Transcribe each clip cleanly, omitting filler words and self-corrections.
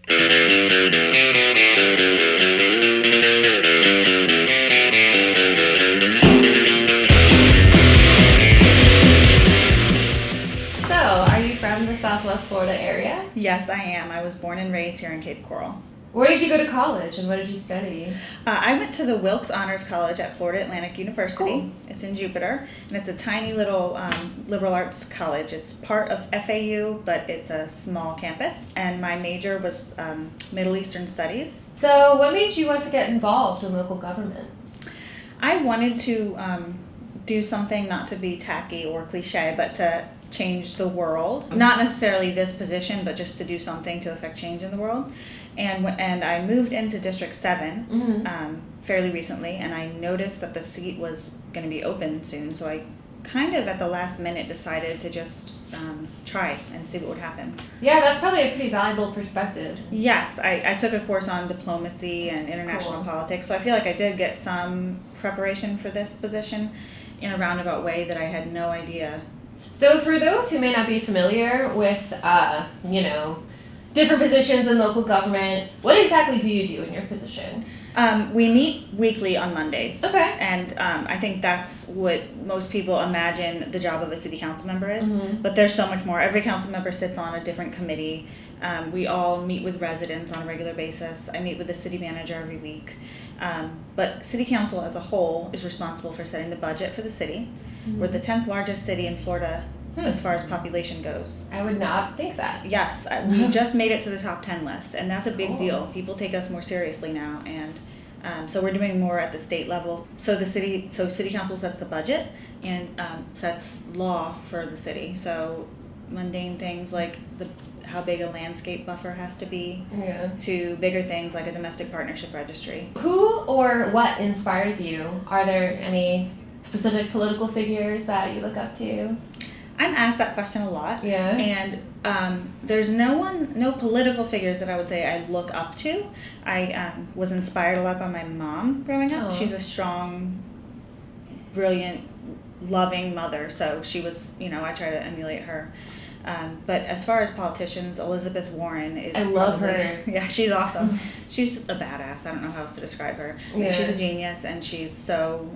From the Southwest Florida area? Yes, I am. I was born and raised here in Cape Coral. Where did you go to college and what did you study? I went to the Wilkes Honors College at Florida Atlantic University. Cool. It's in Jupiter, and it's a tiny little liberal arts college. It's part of FAU, but it's a small campus, and my major was Middle Eastern Studies. So what made you want to get involved in local government? I wanted to do something, not to be tacky or cliche, but to change the world. Not necessarily this position, but just to do something to affect change in the world. And I moved into District 7 fairly recently, and I noticed that the seat was going to be open soon, so I kind of at the last minute decided to just try and see what would happen. Yeah, that's probably a pretty valuable perspective. Yes, I took a course on diplomacy and international politics, so I feel like I did get some preparation for this position in a roundabout way that I had no idea. So for those who may not be familiar with, different positions in local government, what exactly do you do in your position? We meet weekly on Mondays. Okay. And I think that's what most people imagine the job of a city council member is. Mm-hmm. But there's so much more. Every council member sits on a different committee. We all meet with residents on a regular basis. I meet with the city manager every week. But city council as a whole is responsible for setting the budget for the city. Mm-hmm. We're the 10th largest city in Florida as far as population goes. I would not think that. Yes, we just made it to the top 10 list, and that's a big deal. People take us more seriously now, and so we're doing more at the state level. So city council sets the budget and sets law for the city. So mundane things like how big a landscape buffer has to be, to bigger things like a domestic partnership registry. Who or what inspires you? Are there any specific political figures that you look up to? I'm asked that question a lot. Yeah. And there's no political figures that I would say I look up to. I was inspired a lot by my mom growing up. Oh. She's a strong, brilliant, loving mother. So she was, I try to emulate her. But as far as politicians, Elizabeth Warren is. I love her. Yeah, she's awesome. She's a badass. I don't know how else to describe her. Yeah. She's a genius, and she's so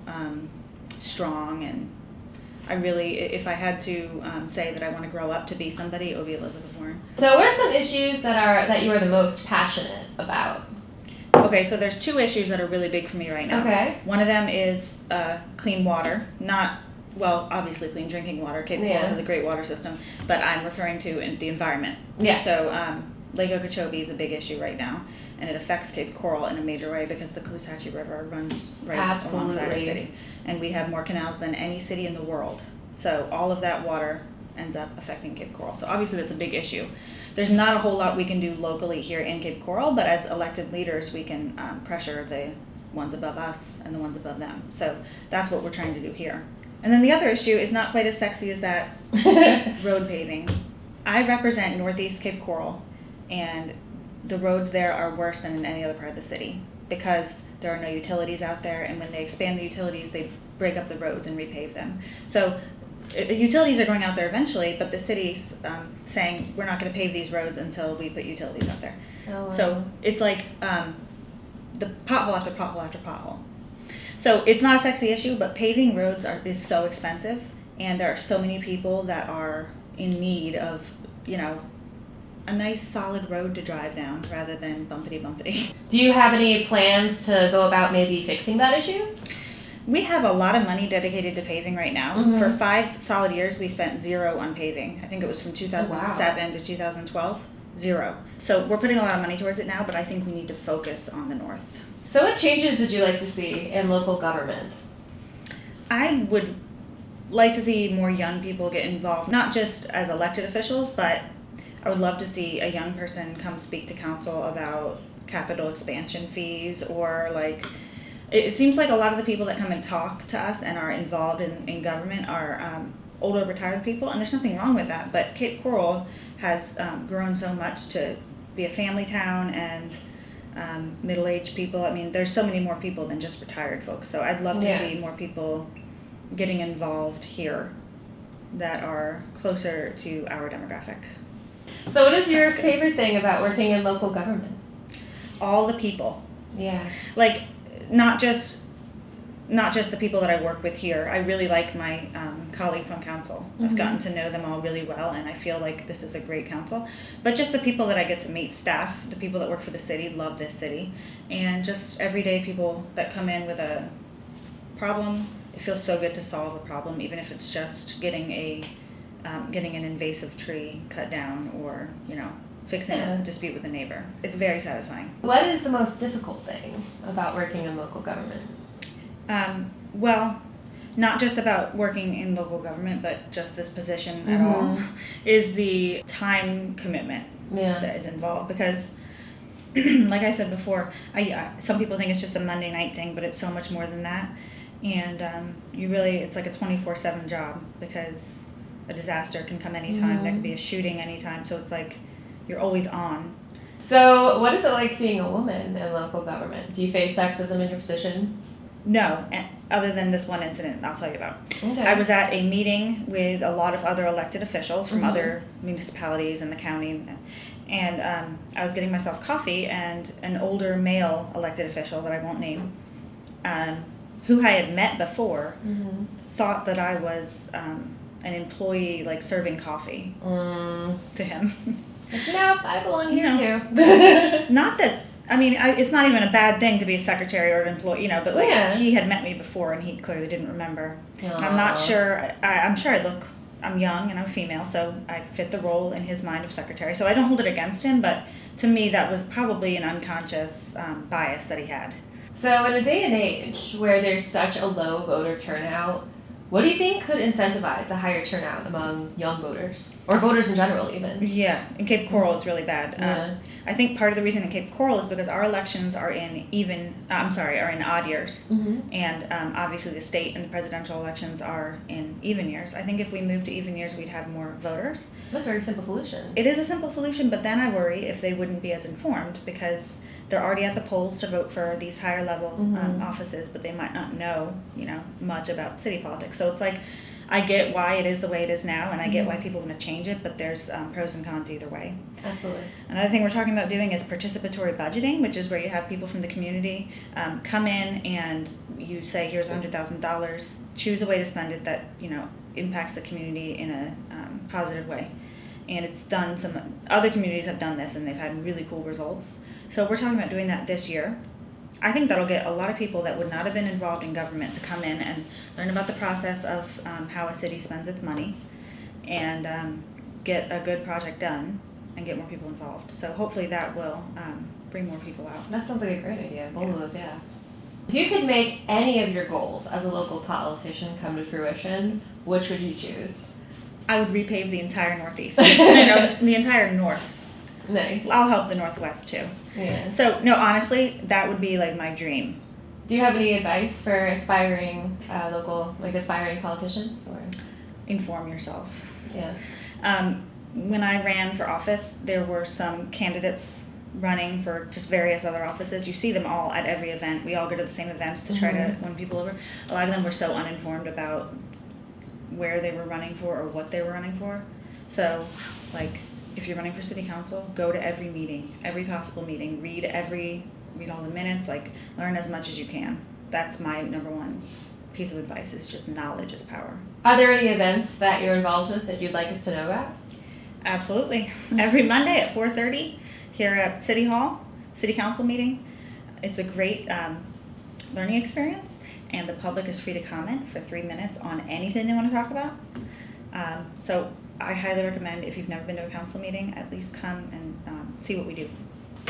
strong, and I really, if I had to say that I want to grow up to be somebody, it would be Elizabeth Warren. So what are some issues that you are the most passionate about? Okay, so there's two issues that are really big for me right now. Okay. One of them is clean water, obviously clean drinking water. Cape Coral has a great water system, but I'm referring to the environment. Yes. So Lake Okeechobee is a big issue right now, and it affects Cape Coral in a major way because the Caloosahatchee River runs right alongside our city. And we have more canals than any city in the world. So all of that water ends up affecting Cape Coral. So obviously that's a big issue. There's not a whole lot we can do locally here in Cape Coral, but as elected leaders we can pressure the ones above us and the ones above them. So that's what we're trying to do here. And then the other issue is not quite as sexy as that, road paving. I represent Northeast Cape Coral, and the roads there are worse than in any other part of the city because there are no utilities out there, and when they expand the utilities, they break up the roads and repave them. So utilities are going out there eventually, but the city's saying we're not going to pave these roads until we put utilities out there. Oh, wow. So it's like the pothole after pothole after pothole. So it's not a sexy issue, but paving roads is so expensive, and there are so many people that are in need of, a nice solid road to drive down rather than bumpity. Do you have any plans to go about maybe fixing that issue? We have a lot of money dedicated to paving right now. Mm-hmm. For 5 solid years, we spent $0 on paving. I think it was from 2007 to 2012, $0. So we're putting a lot of money towards it now, but I think we need to focus on the north. So what changes would you like to see in local government? I would like to see more young people get involved, not just as elected officials, but I would love to see a young person come speak to council about capital expansion fees, or it seems like a lot of the people that come and talk to us and are involved in government are older retired people, and there's nothing wrong with that, but Cape Coral has grown so much to be a family town and middle-aged people. I mean, there's so many more people than just retired folks, so I'd love to see more people getting involved here that are closer to our demographic. So what is your favorite thing about working in local government? All the people. Yeah. Like, not just the people that I work with here. I really like my colleagues on council. I've gotten to know them all really well, and I feel like this is a great council. But just the people that I get to meet, staff, the people that work for the city, love this city. And just everyday people that come in with a problem. It feels so good to solve a problem, even if it's just getting an invasive tree cut down, or, fixing a dispute with a neighbor. It's very satisfying. What is the most difficult thing about working in local government? Well, not just about working in local government, but just this position at all, is the time commitment that is involved. Because, like I said before, some people think it's just a Monday night thing, but it's so much more than that. And it's like a 24/7 job, because a disaster can come anytime. There could be a shooting anytime, so it's like you're always on. So what is it like being a woman in local government? Do you face sexism in your position? No, other than this one incident I'll tell you about. Okay. I was at a meeting with a lot of other elected officials from other municipalities in the county, and I was getting myself coffee, and an older male elected official that I won't name, who I had met before, thought that I was an employee, like serving coffee to him. Nope, I belong here too. Not that, it's not even a bad thing to be a secretary or an employee, but he had met me before, and he clearly didn't remember. I'm not sure, I'm sure I'm young and I'm female, so I fit the role in his mind of secretary. So I don't hold it against him, but to me that was probably an unconscious bias that he had. So in a day and age where there's such a low voter turnout, what do you think could incentivize a higher turnout among young voters, or voters in general even? Yeah, in Cape Coral it's really bad. I think part of the reason in Cape Coral is because our elections are in odd years, and obviously the state and the presidential elections are in even years. I think if we moved to even years, we'd have more voters. That's a very simple solution. It is a simple solution, but then I worry if they wouldn't be as informed, because they're already at the polls to vote for these higher level offices, but they might not know, much about city politics. So it's like, I get why it is the way it is now, and I get why people want to change it, but there's pros and cons either way. Absolutely. Another thing we're talking about doing is participatory budgeting, which is where you have people from the community come in and you say, here's $100,000, choose a way to spend it that, impacts the community in a positive way. And it's done, some other communities have done this and they've had really cool results. So we're talking about doing that this year. I think that'll get a lot of people that would not have been involved in government to come in and learn about the process of how a city spends its money, and get a good project done and get more people involved. So hopefully that will bring more people out. That sounds like a great idea. Both of those, yeah. If you could make any of your goals as a local politician come to fruition, which would you choose? I would repave the entire Northeast. The entire North. Nice. I'll help the Northwest too. Yeah. So, no, honestly, that would be like my dream. Do you have any advice for aspiring aspiring politicians? Or? Inform yourself. Yes. When I ran for office, there were some candidates running for just various other offices. You see them all at every event. We all go to the same events to try to win people over. A lot of them were so uninformed about where they were running for or what they were running for. So, if you're running for city council, go to every meeting, every possible meeting, read all the minutes, learn as much as you can. That's my number one piece of advice, is just knowledge is power. Are there any events that you're involved with that you'd like us to know about? Absolutely. Every Monday at 4:30 here at City Hall, City Council meeting. It's a great learning experience, and the public is free to comment for 3 minutes on anything they want to talk about. So I highly recommend, if you've never been to a council meeting, at least come and see what we do.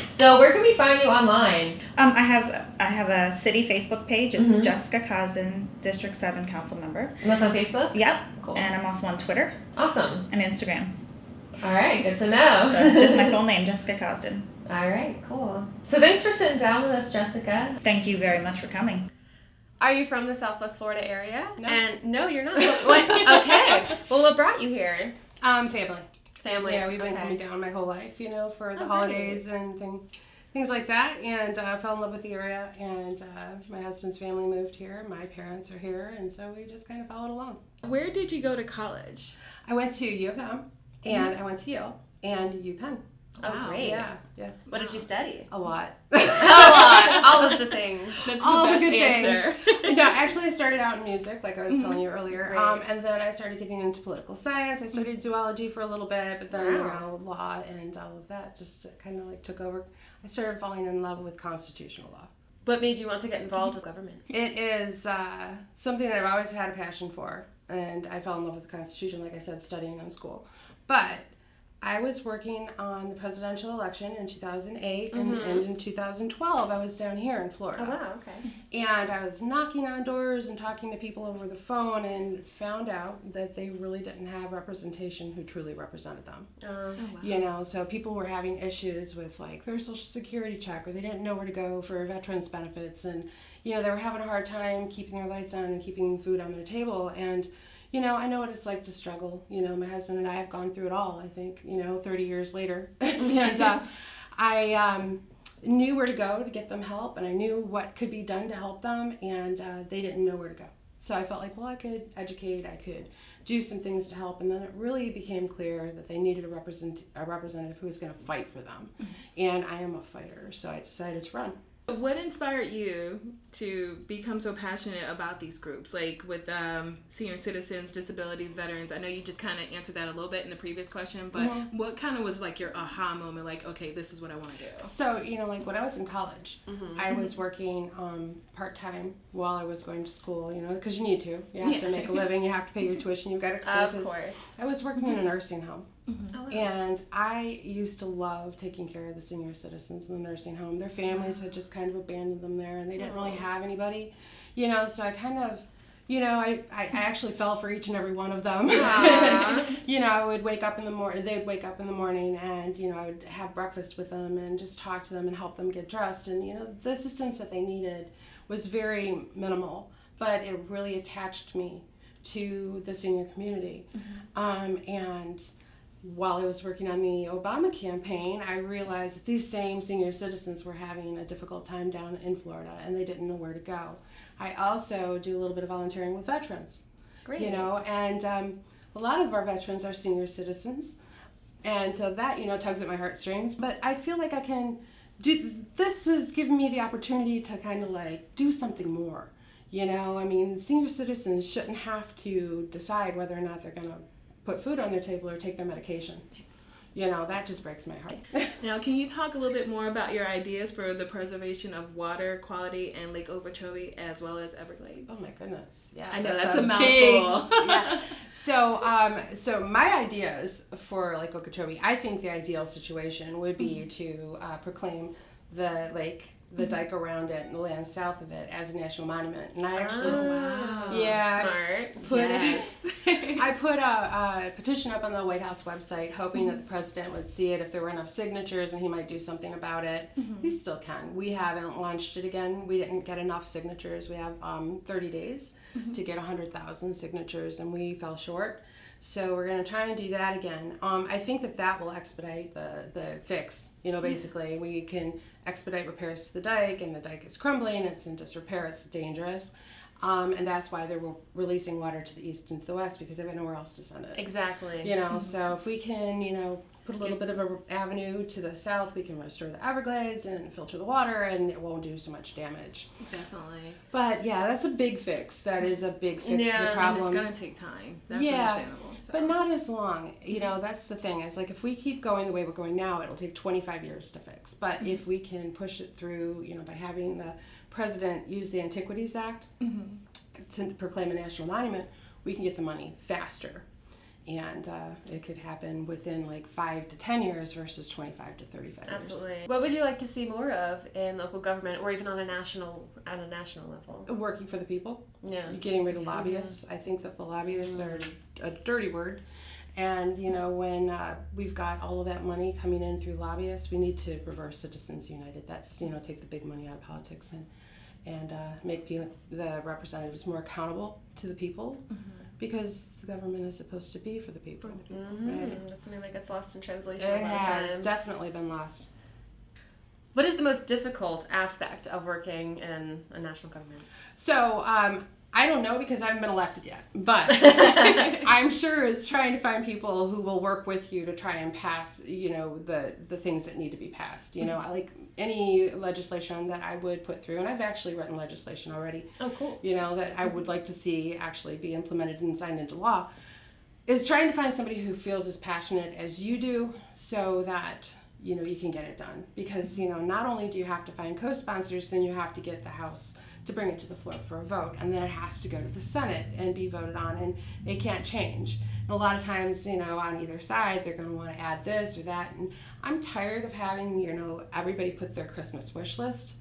So where can we find you online? I have a city Facebook page. It's Jessica Cosden, District 7 council member. And that's on Facebook? Yep. Cool. And I'm also on Twitter. Awesome. And Instagram. All right, good to know. So just my full name, Jessica Cosden. All right, cool. So thanks for sitting down with us, Jessica. Thank you very much for coming. Are you from the Southwest Florida area? No. And no, you're not. What? Okay. Well, what brought you here? Family. Family. Yeah, we've been coming down my whole life, for the holidays and things like that. And I fell in love with the area. And my husband's family moved here. My parents are here, and so we just kind of followed along. Where did you go to college? I went to U of M, and I went to Yale. and UPenn. Oh, Wow. great. Yeah. What did you study? A lot. All of the things. That's All the the best good answer. things. No, actually I started out in music, like I was telling you earlier. Right. And then I started getting into political science. I studied zoology for a little bit, but then, law and all of that just kind of like took over. I started falling in love with constitutional law. What made you want to get involved with government? It is something that I've always had a passion for, and I fell in love with the Constitution, like I said, studying in school. But I was working on the presidential election in 2008, and in 2012 I was down here in Florida. Oh, wow, okay. And I was knocking on doors and talking to people over the phone and found out that they really didn't have representation who truly represented them. Wow. You know, so people were having issues with like their social security check, or they didn't know where to go for veterans benefits, and you know, they were having a hard time keeping their lights on and keeping food on their table. And you know, I know what it's like to struggle. You know, my husband and I have gone through it all, I think, 30 years later. And I knew where to go to get them help, and I knew what could be done to help them, and they didn't know where to go. So I felt like, well, I could educate, I could do some things to help, and then it really became clear that they needed a representative who was going to fight for them. And I am a fighter, so I decided to run. What inspired you to become so passionate about these groups, like with senior citizens, disabilities, veterans? I know you just kind of answered that a little bit in the previous question, but what kind of was like your aha moment, like, okay, this is what I want to do? So, like when I was in college, I was working part-time while I was going to school, because you need to. You have to make a living, you have to pay your tuition, you've got expenses. Of course. I was working in a nursing home. Oh, wow. And I used to love taking care of the senior citizens in the nursing home. Their families had just kind of abandoned them there, and they didn't really have anybody, so I kind of, I actually fell for each and every one of them. I would wake up in the morning, they'd wake up in the morning, and, I would have breakfast with them and just talk to them and help them get dressed. And, the assistance that they needed was very minimal, but it really attached me to the senior community. And while I was working on the Obama campaign, I realized that these same senior citizens were having a difficult time down in Florida, and they didn't know where to go. I also do a little bit of volunteering with veterans. Great. And a lot of our veterans are senior citizens, and so that, tugs at my heartstrings. But I feel like I can do, this has given me the opportunity to kind of like do something more. Senior citizens shouldn't have to decide whether or not they're going to put food on their table or take their medication. That just breaks my heart. Now, can you talk a little bit more about your ideas for the preservation of water quality in Lake Okeechobee as well as Everglades? Oh my goodness. Yeah. I know that's a mouthful. Yeah. So my ideas for Lake Okeechobee, I think the ideal situation would be to proclaim the lake, the dike around it, and the land south of it as a national monument. And I actually, Smart. I put a petition up on the White House website, hoping that the president would see it if there were enough signatures, and he might do something about it. He still can. We haven't launched it again. We didn't get enough signatures. We have 30 days to get 100,000 signatures, and we fell short. So we're going to try and do that again. I think that will expedite the fix. Basically, we can expedite repairs to the dike, and the dike is crumbling, it's in disrepair, it's dangerous. And that's why they're releasing water to the east and to the west, because they've got nowhere else to send it. Exactly. So if we can, put a little bit of an avenue to the south, we can restore the Everglades and filter the water, and it won't do so much damage. Definitely. But yeah, that's a big fix. That is a big fix to the problem. And it's going to take time. That's understandable. So. But not as long. That's the thing. It's like if we keep going the way we're going now, it'll take 25 years to fix. But if we can push it through, by having the president use the Antiquities Act to proclaim a national monument, we can get the money faster. And it could happen within like 5 to 10 years versus 25 to 35 years. Absolutely. What would you like to see more of in local government, or even on a national level? Working for the people. Yeah. Getting rid of lobbyists. I think that the lobbyists are a dirty word. And, when we've got all of that money coming in through lobbyists, we need to reverse Citizens United. That's, take the big money out of politics and make the representatives more accountable to the people. Because the government is supposed to be for the people. Right? That's something that gets lost in translation. It has definitely been lost. What is the most difficult aspect of working in a national government? So I don't know because I haven't been elected yet, but I'm sure it's trying to find people who will work with you to try and pass, the things that need to be passed. Like any legislation that I would put through, and I've actually written legislation already. Oh, cool. That I would like to see actually be implemented and signed into law, is trying to find somebody who feels as passionate as you do so that, you can get it done. Because, not only do you have to find co-sponsors, then you have to get the House to bring it to the floor for a vote, and then it has to go to the Senate and be voted on, and it can't change. And a lot of times, on either side, they're going to want to add this or that, and I'm tired of having, everybody put their Christmas wish list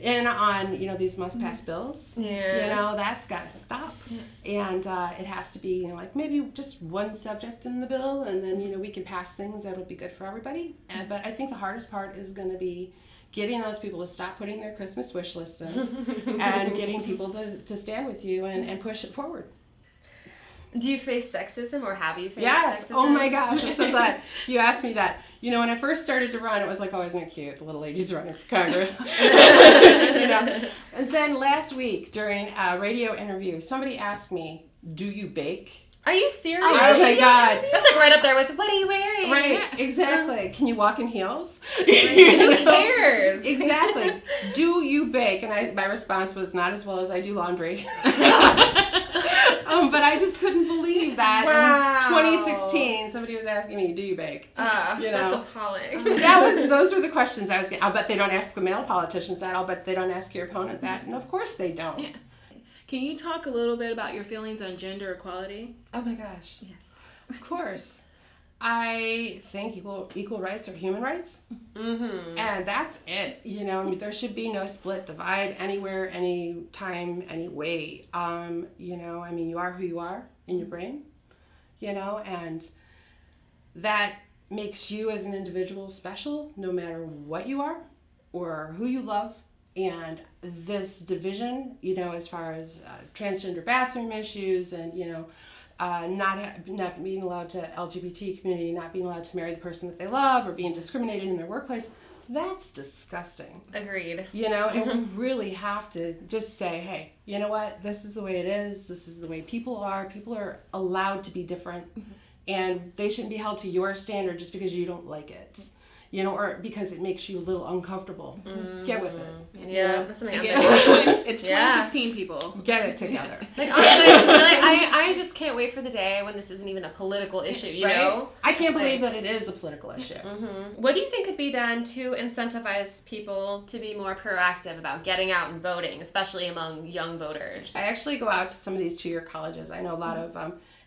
in on, these must-pass bills. Yeah. That's got to stop. Yeah. And it has to be, like maybe just one subject in the bill, and then, we can pass things that'll be good for everybody. But I think the hardest part is going to be getting those people to stop putting their Christmas wish lists in and getting people to stand with you and push it forward. Do you face sexism, or have you faced Yes. sexism? Oh my gosh, I'm so glad you asked me that. When I first started to run, it was like, oh, isn't it cute? The little lady's running for Congress. And then last week during a radio interview, somebody asked me, do you bake? Are you serious? Oh my God. That's like right up there with, what are you wearing? Right, exactly. Can you walk in heels? Who cares? Exactly. Do you bake? And my response was, not as well as I do laundry. But I just couldn't believe that in 2016 somebody was asking me, do you bake? That's appalling. Those were the questions I was getting. I'll bet they don't ask the male politicians that. I'll bet they don't ask your opponent that. And of course they don't. Yeah. Can you talk a little bit about your feelings on gender equality? Oh my gosh. Yes. Of course. I think equal rights are human rights. Mm-hmm. And that's it. There should be no split divide anywhere, anytime, any way. You are who you are in your brain, and that makes you as an individual special no matter what you are or who you love. And this division, as far as transgender bathroom issues and, not being allowed to LGBT community, not being allowed to marry the person that they love or being discriminated in their workplace, that's disgusting. Agreed. And we really have to just say, hey, you know what? This is the way it is. This is the way people are. People are allowed to be different, and they shouldn't be held to your standard just because you don't like it. Or because it makes you a little uncomfortable. Get with it. Yeah, that's something It's 2016, people. Get it together. Like, honestly, I just can't wait for the day when this isn't even a political issue, you know? I can't believe that it is a political issue. Mm-hmm. What do you think could be done to incentivize people to be more proactive about getting out and voting, especially among young voters? I actually go out to some of these two-year colleges. I know a lot of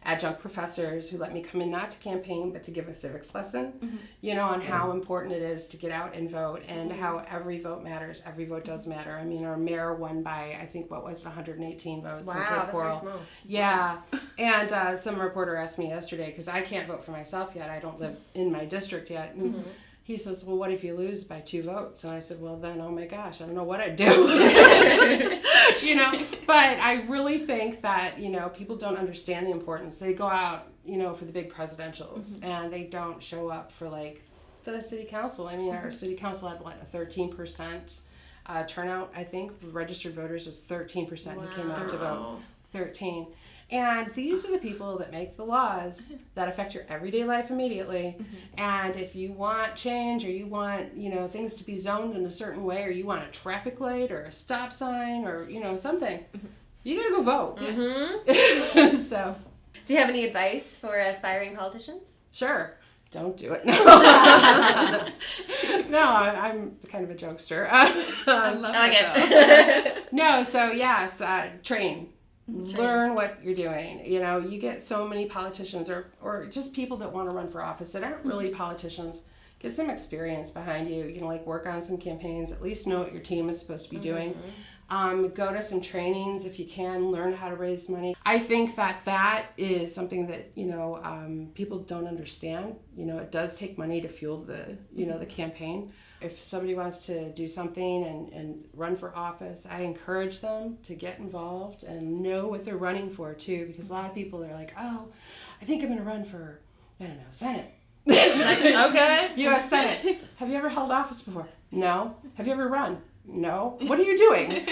adjunct professors who let me come in not to campaign but to give a civics lesson, on how important it is to get out and vote and how every vote matters. Every vote does matter. I mean, our mayor won by, I think, 118 votes. Wow, in Cape that's Coral. very small. Yeah, and some reporter asked me yesterday, because I can't vote for myself yet. I don't live in my district yet. And he says, well, what if you lose by 2 votes? And I said, well, then, oh my gosh, I don't know what I'd do. But I really think that, people don't understand the importance. They go out, for the big presidentials, and they don't show up for, for the city council. I mean, our city council had, a 13% turnout, I think. Registered voters was 13% who came out to vote. 13. And these are the people that make the laws that affect your everyday life immediately. And if you want change, or you want, things to be zoned in a certain way, or you want a traffic light or a stop sign or, something, you gotta go vote. So. Do you have any advice for aspiring politicians? Sure. Don't do it. No, I'm kind of a jokester. I love it. No, so yes, train. Learn what you're doing. You get so many politicians or just people that want to run for office that aren't really politicians. Get some experience behind you. Work on some campaigns. At least know what your team is supposed to be doing. Go to some trainings if you can. Learn how to raise money. I think that is something that people don't understand. It does take money to fuel the the campaign. If somebody wants to do something and run for office, I encourage them to get involved and know what they're running for too, because a lot of people are like, oh, I think I'm going to run for, Senate. Okay. U.S. Senate. Have you ever held office before? No. Have you ever run? No. What are you doing?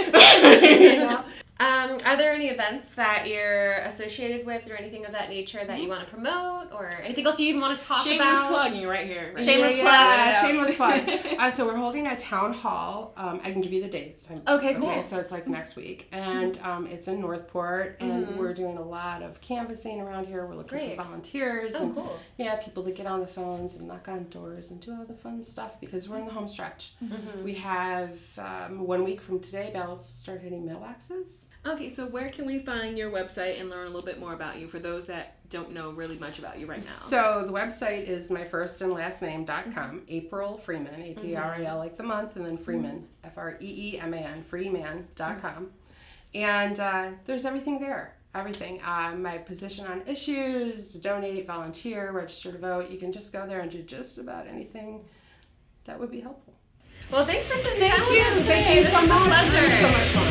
Are there any events that you're associated with or anything of that nature that you want to promote or anything else you even want to talk Shameless about? plugging right here. Right? Shameless Yeah, plug. shameless plug. So we're holding a town hall. I can give you the dates. Okay, cool. Okay, so it's like next week. And it's in Northport. And we're doing a lot of canvassing around here. We're looking for volunteers. Oh, and cool. yeah, people to get on the phones and knock on doors and do all the fun stuff because we're in the home stretch. We have 1 week from today, ballots start hitting mailboxes. Okay, so where can we find your website and learn a little bit more about you for those that don't know really much about you right now? So the website is my first and last name.com, April Freeman, A-P-R-A-L like the month, and then Freeman, F-R-E-E-M-A-N, freeman.com. And there's everything there, everything. My position on issues, donate, volunteer, register to vote. You can just go there and do just about anything that would be helpful. Well, thanks for sitting down with us today. Thank you so much. Pleasure. It was so much fun.